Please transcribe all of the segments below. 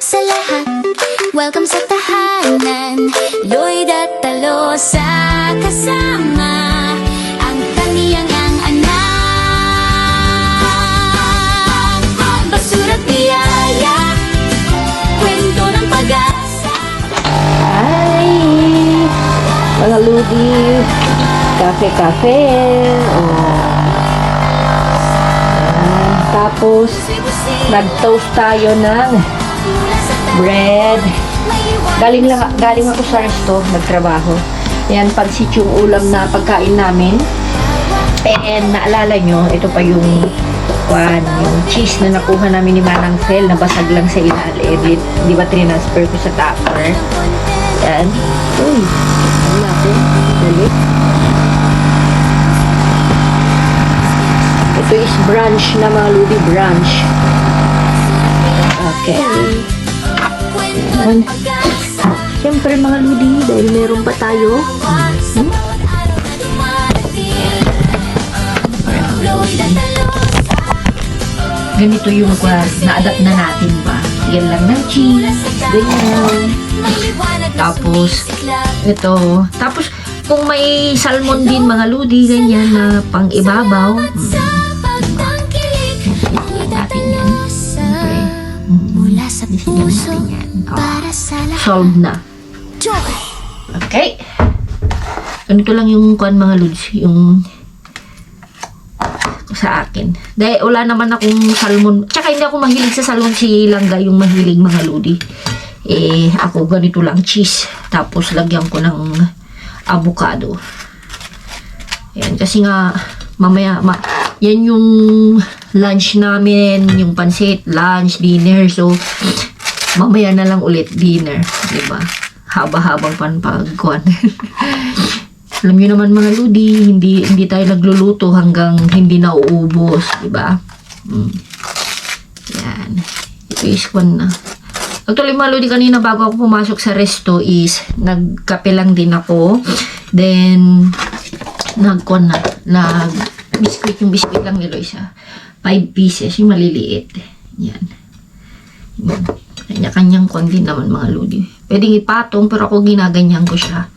sa lahat. Welcome sa tahanan, Lloyd at Talosa kasama ang kaniyang ang anak. Basura't biyaya, kwento ng pag-asa. Hi! Mga ludi, kafe-kafe. Tapos, nag-toast tayo ng bread. Galing ako sa resto, nagtrabaho. Yan, pansit yung ulam na pagkain namin. And naalala nyo, ito pa yung cheese na nakuha namin ni Manang Fel, nabasag lang sa ilalim. Di ba transfer ko sa tupper? Yan. Uy, ano natin? Dali. Ito is brunch na mga ludi, brunch. Okay. Yan. Siyempre mga ludi, dahil meron pa tayo. Ganito yung na-adapt na natin ba? Yan lang ng cheese, ganyan. Tapos, ito. Tapos, kung may salmon din mga ludi, ganyan na pang ibabaw. Natin yan. Siyempre. Mula sa puso para sa lahat. Solved na. Okay. Ganito lang yung mga ludes, yung sa akin. Dahil wala naman akong salmon. Tsaka hindi ako mahilig sa salmon, si Langga yung mahilig mga ludi. Ako ganito lang, cheese. Tapos lagyan ko ng avocado. Yan, kasi nga mamaya, yan yung lunch namin, yung pansit, lunch, dinner. So, mamaya na lang ulit dinner. Diba? Haba-habang panpagkuhan. Alam nyo naman mga ludi, hindi tayo nagluluto hanggang hindi nauubos, di ba? Yan. Ito is one na. Actually mga ludi, kanina bago ako pumasok sa resto is nagkape lang din ako. Then biscuit, yung biscuit lang ni Loisa. 5 pieces, yung maliliit. Yan. Kanya-kanyang konti naman mga ludi. Pwedeng ipatong pero ako ginaganyan ko siya.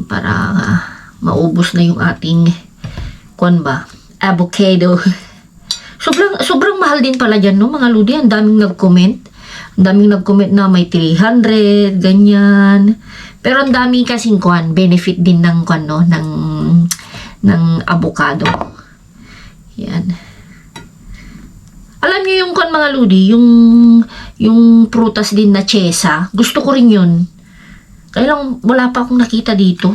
Para maubos na yung ating avocado. Sobrang mahal din pala dyan, no mga ludi. Ang daming nag-comment. Ang daming nag-comment na may 300, ganyan. Pero ang daming kasing benefit din ng ng avocado. Yan. Alam niyo yung mga ludi, yung prutas din na chesa. Gusto ko rin yun. Kaya lang, wala pa akong nakita dito.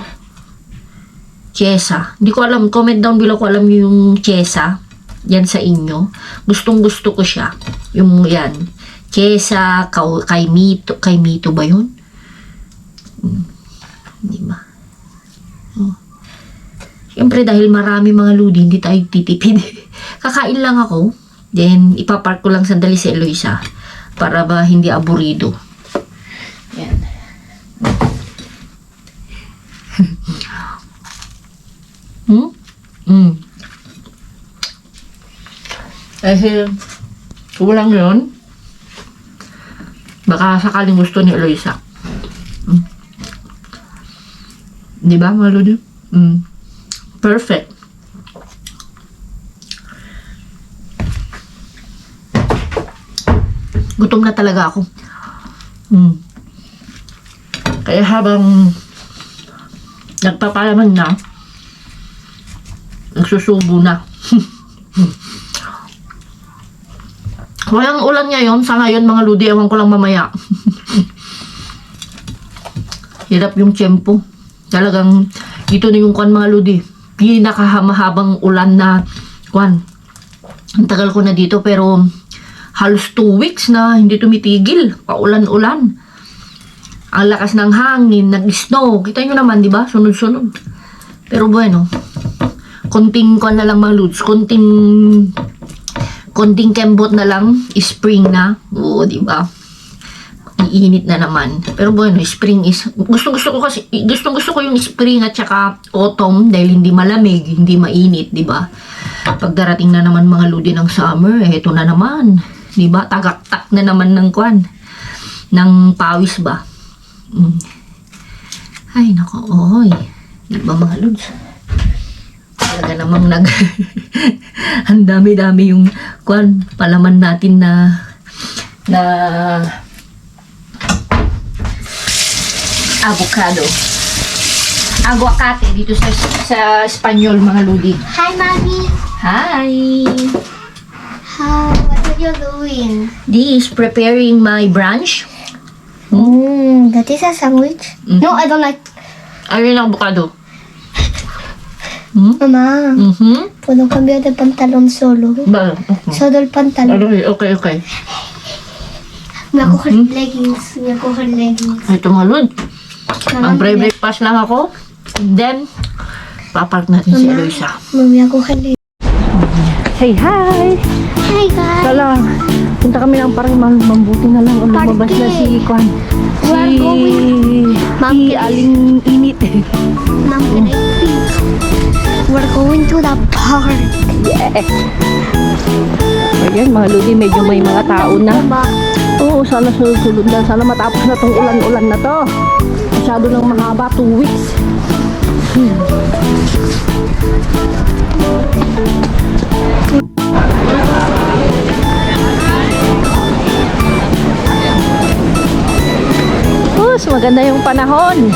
Chesa. Hindi ko alam. Comment down below kung alam nyo yung chesa. Yan sa inyo. Gustong-gusto ko siya. Yung yan. Chesa, kaimito. Kaimito ba yun? Hindi ba? Siyempre, dahil marami mga ludi, hindi tayo titipid. Kakain lang ako. Then, ipapark ko lang sandali si Eloisa. Para ba hindi aburido. Yan. Kasi kulang yun. Baka sakaling gusto ni Eloisa. Di ba mga lodi? Perfect. Gutom na talaga ako. Kaya habang nagpapalaman na, nagsusubo na. Walang ulan ngayon. Sa ngayon mga ludi, ewan ko lang mamaya. Hirap yung tiyempo. Talagang dito na yung mga ludi. Pinakamahabang ulan na ang tagal ko na dito pero halos 2 weeks na hindi tumitigil. Paulan-ulan. Ang lakas ng hangin, nag-snow. Kita nyo naman, di ba? Sunod-sunod. Pero bueno, konting na lang mga ludes. Konting kembot na lang. Spring na. Oo, di ba? Iinit na naman. Pero bueno, spring is... Gustong-gusto ko yung spring at saka autumn dahil hindi malamig, hindi mainit, di ba? Pagdarating na naman mga ludi ng summer, eto na naman. Di ba? Tagaktak na naman ng kwan. Ng pawis ba? Ay, nako, oy. Di ba mga lods? Talaga namang ang dami-dami yung kwan, palaman natin na avocado. Aguacate dito sa Espanyol, mga ludi. Hi, Mommy. Hi! What are you doing? This preparing my brunch. That is a sandwich? No, I don't like. Ayun ang avocado. Mamá, ¿puedo cambiar de pantalón solo? Ba? Solo el pantalón. Okay. Me voy a coger leggings. Me voy a coger leggings. Ito mga lud. Ang breakfast lang ako. Then, papark natin si Eloisa. Me voy a coger leggings. Say hi! Hi, guys. Kala, punta kami lang parang mambuti na lang. Lumabas na si Kwan. Si Aling Init. Mom, can I please? We're going to the park. Yes! Ayan, mga ludi, medyo may mga tao na. Oo, sana sunod na. Sana matapos na tong ulan-ulan na to. Masyado lang mahaba, 2 weeks. Maganda yung panahon.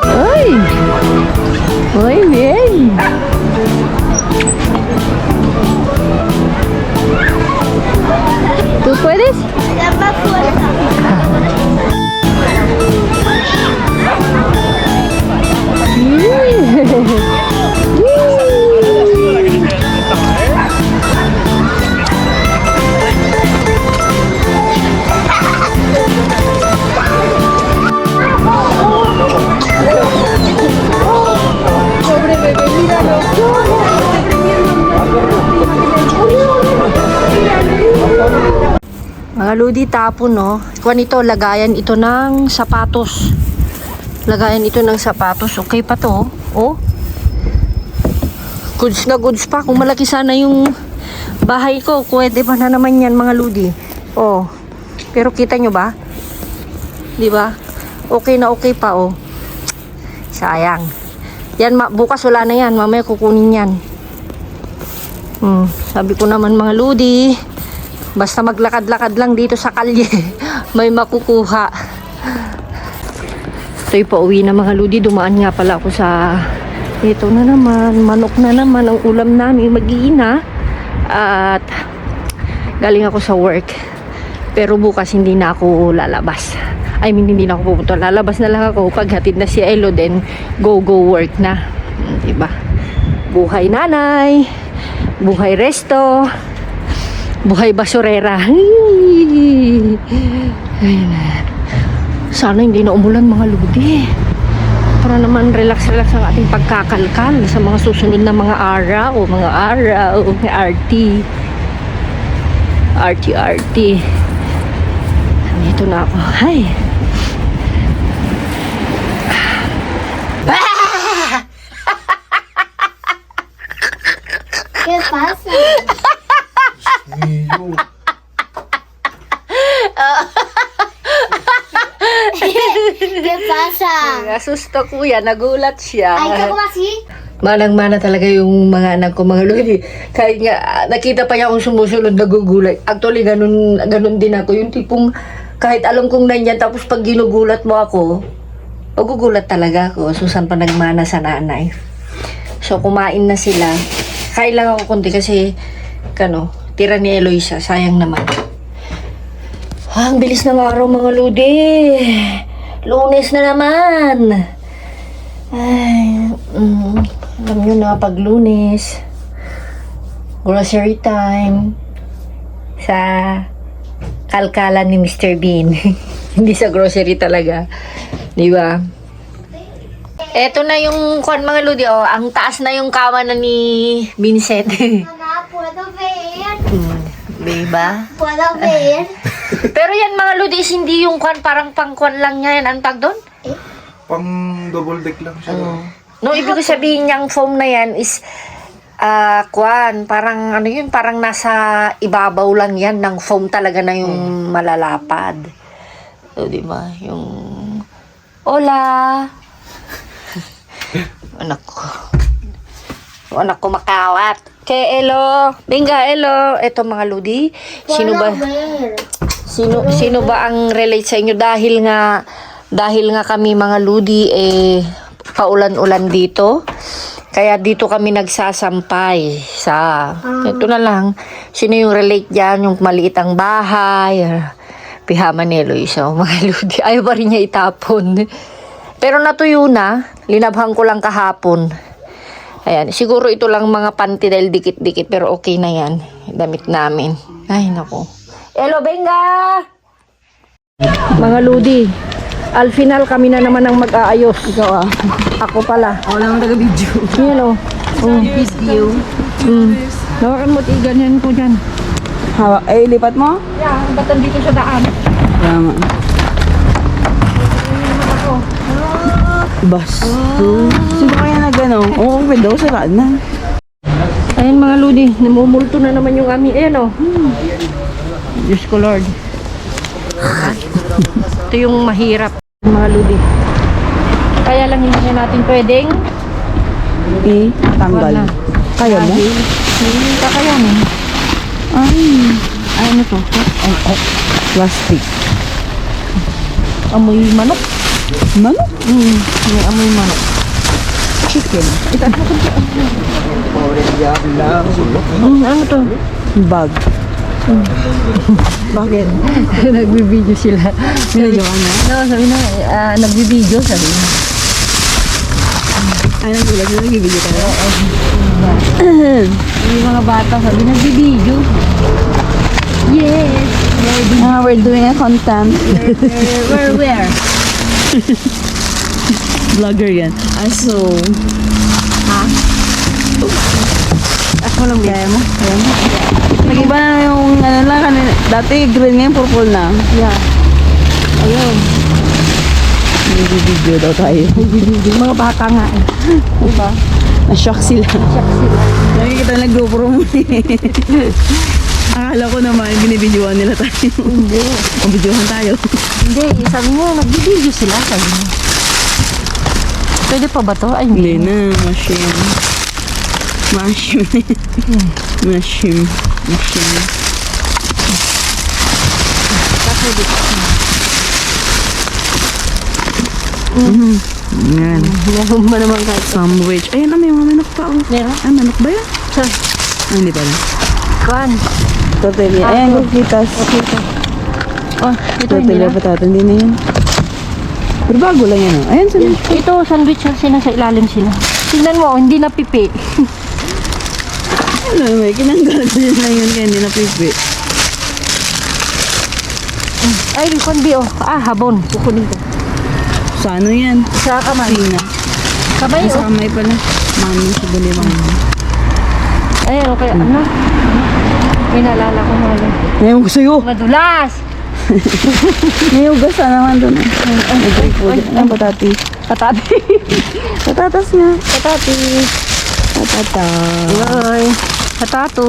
Ay! Muy bien! ¿Tú puedes? Ya más fuerza. Mga ludi, tapon, no? Kuwan ito, lagayan ito ng sapatos. Lagayan ito ng sapatos. Okay pa to, oh. Goods na goods pa. Kung malaki sana yung bahay ko, pwede pa na naman yan, mga ludi. Oh. Pero kita nyo ba? Di ba? Okay na okay pa, oh. Sayang. Yan, bukas wala na yan. Mamaya kukunin yan. Sabi ko naman, mga ludi, basta maglakad-lakad lang dito sa kalye, may makukuha. Ito'y pauwi na, mga ludi. Dumaan nga pala ako sa, ito na naman, manok na naman ang ulam namin mag-iina. At galing ako sa work. Pero bukas hindi na ako lalabas. I mean, hindi na ako pupunta. Lalabas na lang ako pag hatid na si Elo, then go work na. Diba? Buhay nanay, buhay resto, buhay basurera. Sana hindi na umulan, mga ludi. Para naman relax ang ating pagkakalkal sa mga susunod na mga araw. RT. Nandito na ako. Hi. ¿Qué pasa? ¿Qué pasa? Asusto, kuya. Nagulat siya. Ay, ¿cómo así? Manang-mana talaga yung mga anak ko, mga lodi. Kahit nga, nakita pa niya akong sumusunod, nagugulat. Actually, ganun din ako. Yung tipong, kahit alam kong nandyan, tapos pag ginugulat mo ako, magugulat talaga ako. Susan pa nagmana sa nanay. So, kumain na sila. Kain lang ako konti kasi, tira ni Eloisa. Sayang naman. Ang bilis ng araw, mga lodi. Lunes na naman. Ay, alam nyo na, pag Lunes, grocery time sa kalkalan ni Mr. Bean. Hindi sa grocery talaga. Di ba? Eto na yung mga ludi, oh. Ang taas na yung kama na ni Vincent. Mamá, ¿puedo ver? Diba? Wala bear. Pero yan mga Lodi is hindi yung kwan, parang pangkwan lang niya yan. Ang tag doon? Pang double deck lang siya. No, ibig ko sabihin niyang foam na yan is kwan, parang ano yun, parang nasa ibabaw lang yan ng foam talaga na yung malalapad. So, di ba? Yung hola. Anak ko. Yung anak ko makawat. Kay Elo. Binga, Elo. Eto mga Ludi. Sino ba? Bear. Sino ba ang relate sa inyo dahil nga kami mga Ludi paulan-ulan dito. Kaya dito kami nagsasampay sa ito na lang. Sino yung relate diyan, yung maliit ang bahay, pihaman ni Eloisa, mga Ludi. Ayaw pa rin niya itapon. Pero natuyo na, linabhan ko lang kahapon. Ayan, siguro ito lang mga panty dahil dikit-dikit pero okay na yan. Damit namin. Ay, naku. Elo, benga! Mga Ludi, al final kami na naman ang mag-aayos. Ikaw Ako pala. Ako lang taga-video. Yan o. Video. Nawakan mo ganyan ko dyan. Hawak. Lipat mo? Yeah, ba't nandito sa daan? Tama. Bus. Sino kaya nag-ano? Oo, pwede sa na. Ayan mga Ludi, namumulto na naman yung amin. Ayan o. Diyos ko Lord. Ito yung mahirap mga Ludi. Kaya lang hindi na natin pwedeng Tanggal. wala. Kaya mo? Hindi kakayanin. Ay. Ano to? Plastic. Amoy manok. Manok? May amoy manok. Chicken. Ano to? Bag. Bakit? Nagbibideo sila. Sinadyo ka na? No, sabi na, nagbibideo sabi na. Ay, nagulat na nag-video ka na? Yung mga bata sabi, nagbibideo. Yes. We're doing a content. Where? Vlogger yan. So... Ako lang Kaya mo? Kaya mo? Nag-iba na yung ano lang kanina. Dati green ngayon, purple na. Yeah. Ayun. Nag-video daw tayo. Nagbibideo. Mga bata nga eh. Diba? Na-shock sila. Shock sila. Nakikita na GoPro mo Akala ko naman, binibidyoan nila tayo. Hindi. O, videohan tayo. Hindi. Sabi niya, nagbibideo sila. Sabi niya. Pwede pa ba to? Ay, Hindi na, machine. Machine. Machine. Machine. Yan. Meron ba naman kahit? Sandwich. Ayan, may mga manok pa. Oh. Meron? Ah, manok ba yan? Hindi pala. Kwan. Tortilla. Ayan, kukitas. Oh, ito hindi Tortilla na. patata. Hindi na yan. Pero bago lang yan. Oh. Ayan, sabi. Ito, sandwich kasi nasa ilalim sila. Tingnan mo, hindi na pipi. Ano, may kinanggal ko yun lang yun kaya hindi napipi. Ay, konbi oh. Habon. Kukunin ko. Sa ano yan? Sa kamay. Sina. Kamay Sa oh. kamay pala. Mami sa balibang. Ay, okay. Ano? May naalala ko nga lang. Ngayon ko sa'yo. Madulas! May ugas na naman doon. Ay, ang patati. Patati. Patatas nga. Patati. Patata. Ay. Patato.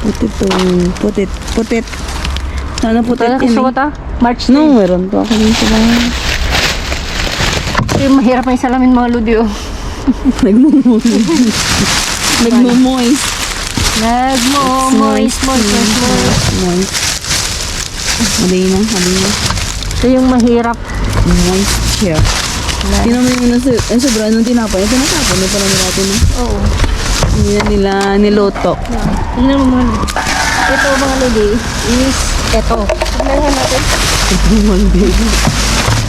Putito. Putit. Putit. Sana putit Ano yun gusto ko eh. ta? March No, 9. meron pa ako din sila. Yung mahirap na yung salamin mga ludi oh. Nagmumoist. Nagmumoist. Moist. Moist. Mali na. Ito yung mahirap. Moisture. Sino mo yung sobra nung tinapay? Ito natapon. Ito pala natin na. Oo. Hindi na nila niloto. Tingnan mo mga ludi. Ito mga ludi is ito. Tingnan natin. Monday.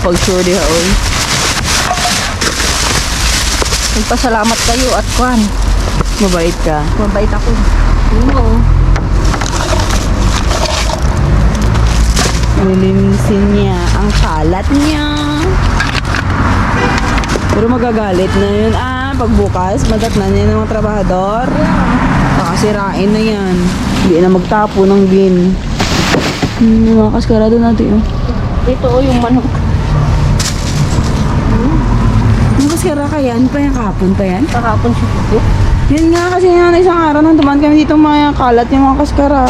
Pag sure di haon. Magpasalamat kayo at kwan. Mabait ka. Mabait ako. Yun mo. Nilinisin niya ang kalat niya. Pero magagalit na yun. Pagbukas, madatnan niya ng mga trabahador. Pakasirain na yan. Hindi na magtapo ng bin. Yung mga kaskarado natin. Oh. Ito yung manok. Yung kaskara ka yan? Pa yung kahapon pa yan? Kahapon si Puto. Yan nga kasi nga na isang araw nung tumaan kami dito mga kalat yung mga kaskara.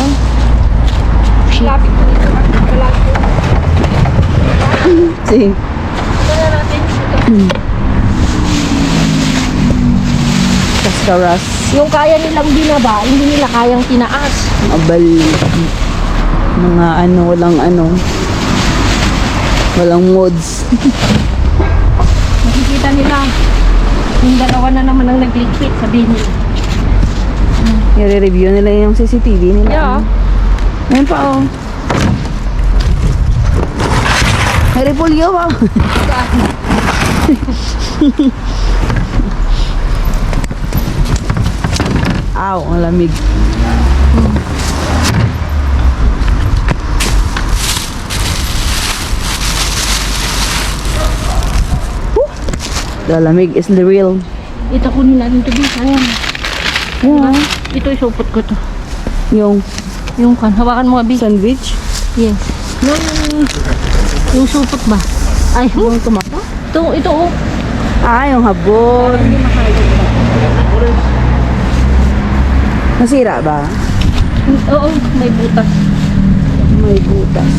Lapit ko dito. Malapit ko. Sige. Kaya natin ito. Kaskaras. Yung kaya nilang binaba, hindi nila kayang tinaas. Abal. Mga ano, walang mods. Makikita nila. Yung dalawa na naman ang nagligpit, sabihin nila. I-review nila yung CCTV nila. Yeah. Ngayon pa oh. May repolyo ba? Aw, ang lamig. The lamig is the real. Ito kunin natin ito dito. Ayan. Yeah. Ito isupot ko to. Yung Yung kan, hawakan mo abi. sandwich. Yes. Yung supot ba? Ay, Yung tomato. ito oh. Ah, yung habon. Nasira ba? Oo, may butas. May butas.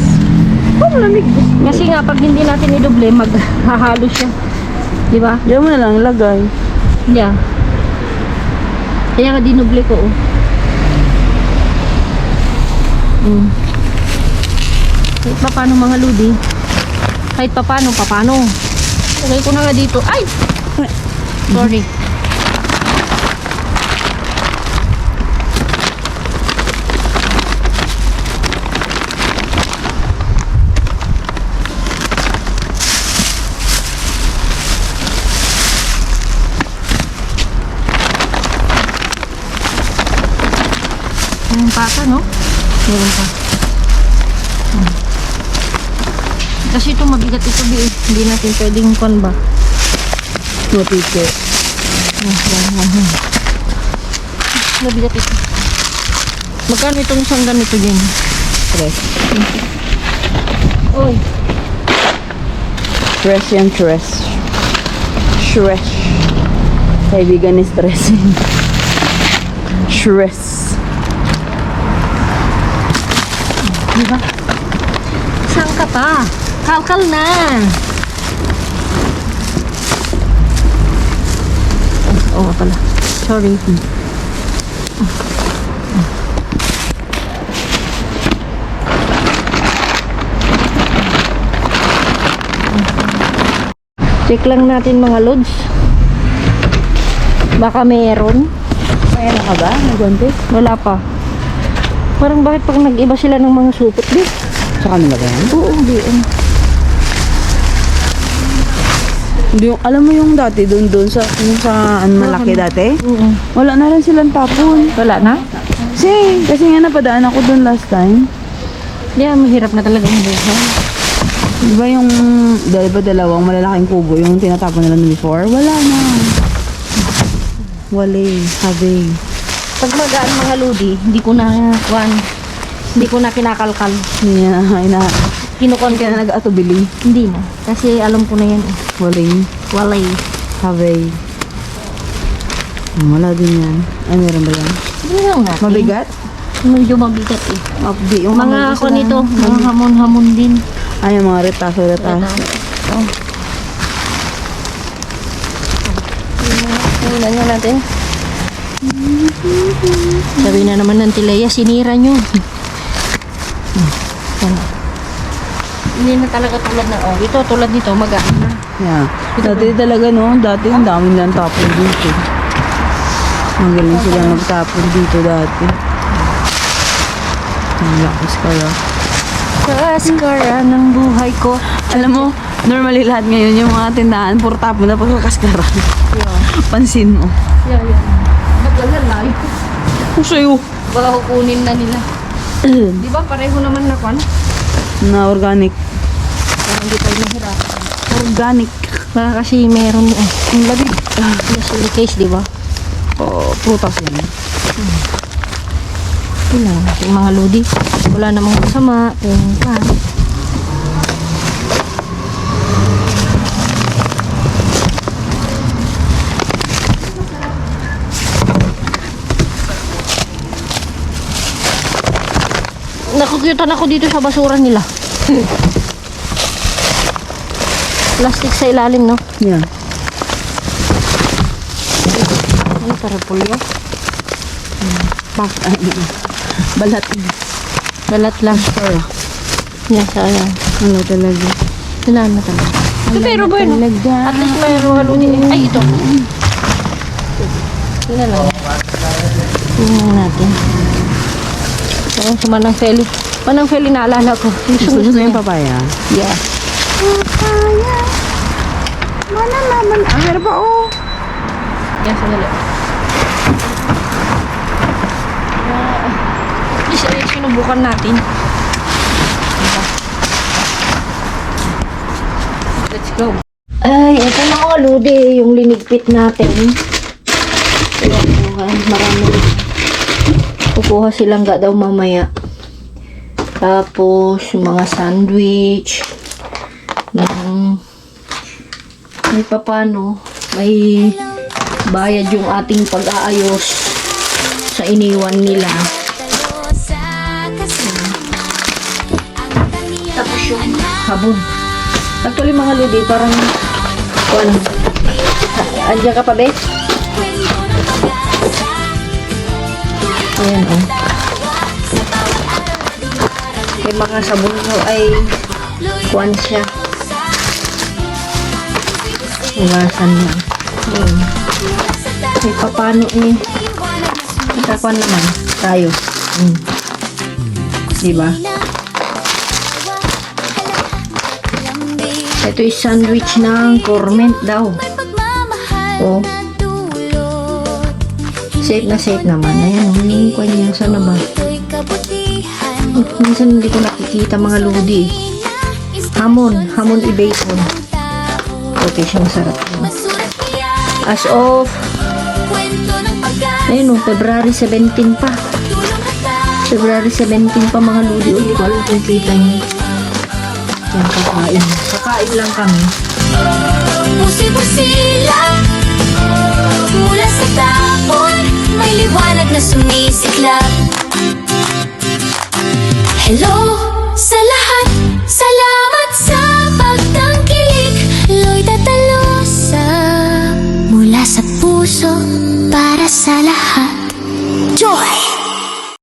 Oh, malamig. Kasi nga, pag hindi natin idoble, maghahalo siya. Di ba? Diyan mo na lang ilagay. Yeah. Kaya nga dinoble ko oh. Kahit pa paano mga ludi. Kahit pa paano. Lagay ko na nga dito. Ay! Sorry. Meron pa ata, no? Meron pa. Kasi ito mabigat ito, Bi. Hindi natin pwedeng kon ba? Mapike. Mabigat ito. Magkano itong isang ganito din? Stress. Oy. Stress yan, stress. Stress. Kaibigan ni stressing. Stress. Diba? Saan ka pa? Kalkal na. Oo pala. Sorry. Check lang natin mga lods. Baka meron. Mayroon ka ba? Nagwantes? Wala pa. Parang bakit pag nag-iba sila ng mga supot, di? Sa kanila ba yan? Oo, di. Hindi, alam mo yung dati doon sa yung sa malaki dati? Oo. Wala na rin silang tapon. Wala na? Kasi nga napadaan ako doon last time. Di, mahirap na talaga ang buhay. Di ba yung dalawang malalaking kubo yung tinatapon nila before? Wala na. Wale, habe. Pag magaan mga ludi, hindi ko na kinakalkal. Hindi na, Kinukon kaya na nag-atubili. Hindi na. Kasi alam ko na yan eh. Wale, Walay. habe. Wala din yan. Ay, meron ba yan? Hindi lang natin. Mabigat? Medyo mabigat eh. Mabdi. Yung Mga ako nito, mga hamon-hamon din. Ay, yung mga retaso. Oh. Tingnan nyo natin. Sabi na naman ng Tilea, sinira nyo. Yan. Hindi na talaga tulad na, oh, ito tulad nito, magaan na. Yeah. Dati talaga, no? Dati ang dami nilang tapon dito. Magaling sila magtapon dito dati. Ang lakas kaya. Kaskara ng buhay ko. Alam mo, normally lahat ngayon yung mga tindahan, puro tapon na pagkakaskara. Pansin mo. Yeah. Naglalay. Kung sa'yo. Baka kukunin na nila. Di ba pareho naman na kwan? Na organic. Parang hindi tayo nahirapan. Organic. Baka kasi meron ang labig. Just in case, di ba? Oh, prutas yan. Yun lang ating mga lodi. Wala namang masama. Kung pa. Nakukyutan ako dito sa basura nila. Plastic sa ilalim, no? Yeah. Ano para pulyo? Balat. Balat lang. Yan, sayang. Ano talaga? Wala na talaga. Pero ba yun? Talaga. At least mayroon ano din. Ay, ito. Yun na lang. Tingnan natin. Ayan, si Manang Feli. Manang Feli, naalala ko. Gusto mo yung papaya? Yeah. Papaya. Mana naman. Ah, meron pa oh. Yan, sandali. Sinubukan natin. Let's go. Ay, ito na mga lodi, yung linigpit natin. Marami. Kukuha silang ga daw mamaya. Tapos, yung mga sandwich. May papano. May bayad yung ating pag-aayos sa iniwan nila. Tapos yung habon. Actually mga lodi, parang andiyan ka pa, be? Ayan, oh. May mga sabon mo ay kuwan siya. Iwasan lang. May papano eh. Ikakuan naman tayo. Diba? Ito yung sandwich ng cornet daw. Oh. Safe naman. Ayan, yung kwan niya. Sana ba? Minsan hindi ko nakikita mga lodi. Hamon i-bacon. Okay siya, masarap. As of ayun, February 17 pa. February 17 pa mga lodi. Hindi ko alam kung kita niyo. Yan, kakain lang kami. Busi-busila mula sa tapon, may liwanag na sumisiklab. Hello sa lahat, salamat sa pagtangkilik. Lloyd at Alosa, mula sa puso para sa lahat. Joy!